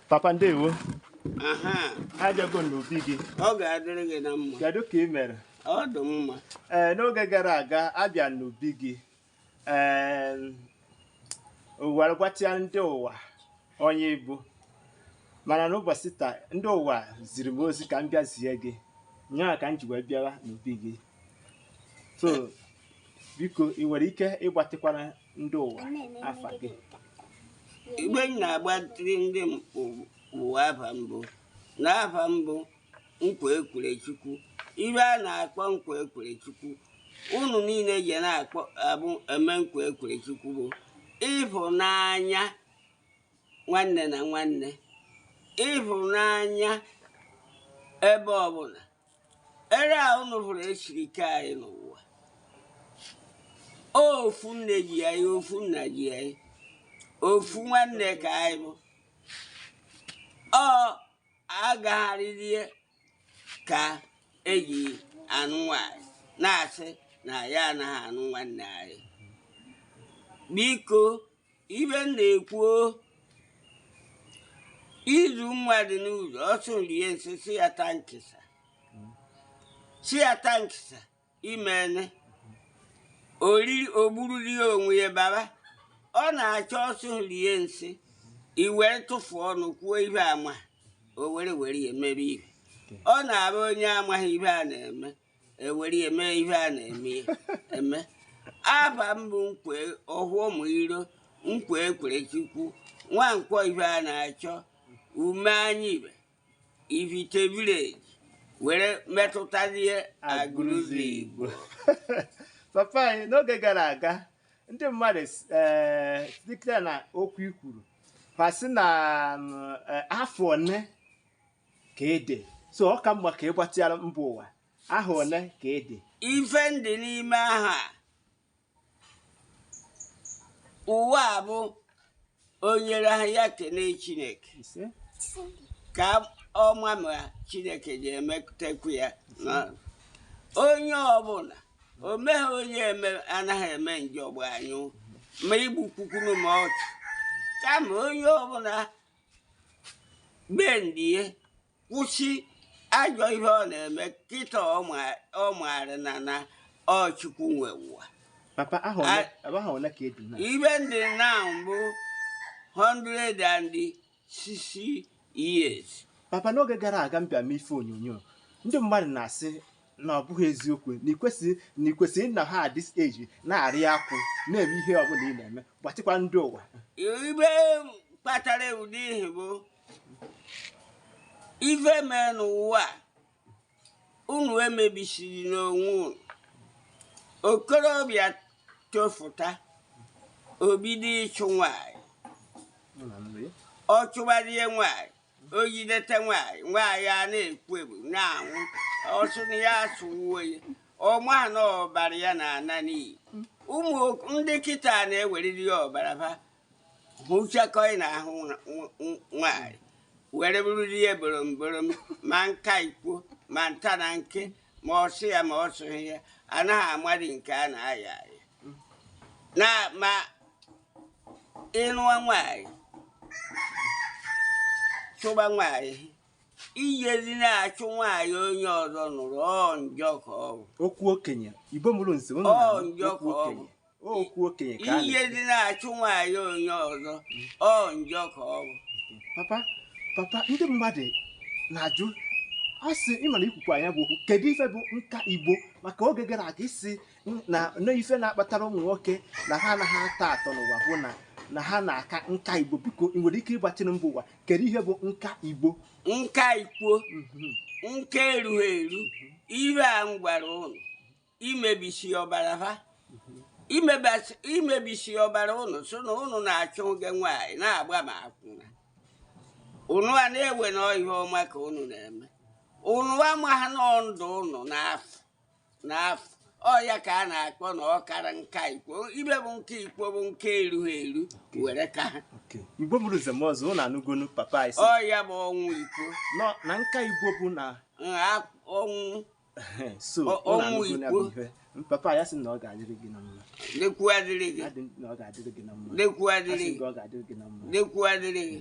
Papa ndewo. Aha. Ajago n'obi gị. Ọ ga-adịrị gị na mma. Kedu ka ị mere? Ọ dị mma. N'oge gara aga abịa n'obi gị. Ụwa gwatia ndị ụwa onye Igbo. Mana n'ụbọchị taa ndị ụwa ziri m ozi ka m bịa zie gị. Nya ka m ji wee bịara n'obi gị. So biko ị nwere ike ịgbatịkwara ndị ụwa afa gị. Igbe na-agbatịrị ndị ụwa afa mbụ. N'afa mbụ Nkwa Ekweluchukwu. Ibe a na-akpọ Nkwa Ekweluchukwu. Unu niile ji na-akpọ abụ eme Nkwa Ekweluchukwu bụ ịhụnanya nwanne na nwanne. Ịhụnanya ebe ọbụla. Ere a unu hụrụ esiri ike anyị n'ụwa. Ofu nne ji anyị, ofu nna ji anyị. Ofu nwanne ka anyị bụ. Ọ agagharịrị ka eji anụ nwanyị na-asị na ya anaghị anụ nwanne anyị. Biko ibe m na-ekwu izu mmadụ n'ụzọ ọsọ rie nsị si ya ta nkịsa. Si ya ta nkịsa imene ogburiri onwe ya baba. Ọ na-achọ ọsọ rie nsị iwere tụfu ọnụ kwuo ibe ama o were emebe ibe. Ọ na-abụ onye amaghị ibe a na-eme ewere eme ibe a na-eme eme. Afa mbụ Nkwa ọhụụ iro Nkwa Ekweluchukwu Nwankwo Ifeanacho Umeh anyị ibe Ifite village were metụtazie Aguluzigbo. Papa anyị n'oge gara aga ndị mmadụ dịka na okwu ikwuru kwasị na afọ one ka ede so ọ ka mma ka ịgbatịara mba ụwa aha one ka ede ife ndị n'ime aha ụwa bụ onyere ha ya kene Chineke ka ọma ma Chineke ji emetekwu ya na onye ọbụla o meghị onye anaghị eme njọgba anyụ ma igbukwukwunu ma ọchụ kama onye ọbụla gbendie kwụsị ajọ ihe ọ na-eme kịta ọ maara na ọ Chukwu nwe ụwa. Papa aha ole ka edu na ibe ndị na mbụ 160 years. Papa n'oge gara aga mbịa m ife onyonyo ndị mmadụ na-asị na ọ bụghị eziokwu na ikwesịrị na ha at this age na-arị akwụ na-eme ihe ọbụla ị na-eme gbatịkwa ndị ụwa. Ibe kpatara ụdị ihe bụ ife mee n'ụwa unu emebisiri n'onwe unu. Okorobịa tofuta obido ịchụ nwanyị ọ chụbarie nwanyị o jidete nwanyị a na-ekwu egbu na-anwụ ọsụ na ya asụwuo ya ọma na ọbara ya na-ana n'iyi. Ụmụ ndị kịta na-eweriri ya ọbara ha hụchakọị na ahụ nwanyị were bụrụri ya boromborom ma nka ikwo ma nta na nke ma ọsị ya ma ọ sụghị ya anaghị amadị nke a na-aya aya na ma ịnụwa nwanyị chụba nwanyị iyezi na-achụ nwanyị onye ọzọ nụrụ njọ ka ọ bụ okwu okenye Igbo mụrụ nze njọ ka ọ bụ okwu okenye ka iyezi na-achụ nwanyị onye ọzọ njọ ka ọ bụ. Papa ndị mmadụ na-ajụ asị ịmana ikwukwu anya bụ okwu kedu ife bụ nka Igbo maka oge gara aga isi na ife na-akpatara ụmụ nwoke na ha anaghị ata atọ n'ụwa bụ na ha na-aka nka Igbo. Biko ị nwere ike ịgbatịrị mba ụwa kedu ihe bụ nka Igbo? Nka Igbo nke erughị eru ihe a m gwara ụnụ imebisi ọbara ha imebisi ọbara ụnụ so na ụnụ na-achụ gị nwaanyị na-agba ma akwụna ụnụ a na-ewe n'ihe ọma ka ụnụ na-eme ụnụ amaghị nọ ndụ ụnụ n'afọ ọ ya ka a na-akpọ na ọkara nka Igbo. Ibe bụ nke Igbo bụ nke erughị eru were ka ha Igbo bụrụ nzem ọzọ ụnụ anụgonu papa isi ọ ya bụ ọnwụ Igbo na nka Igbo bụ na ọnwụ so ọnwụ Igbo. Papa ya sị na ọ ga-adịrị gị na mma. Lekwu adịrị gị. Na ọ ga-adịrị gị na mma. Lekwu adịrị gị. Ọ ga-adịrị gị na mma. Lekwu adịrị gị.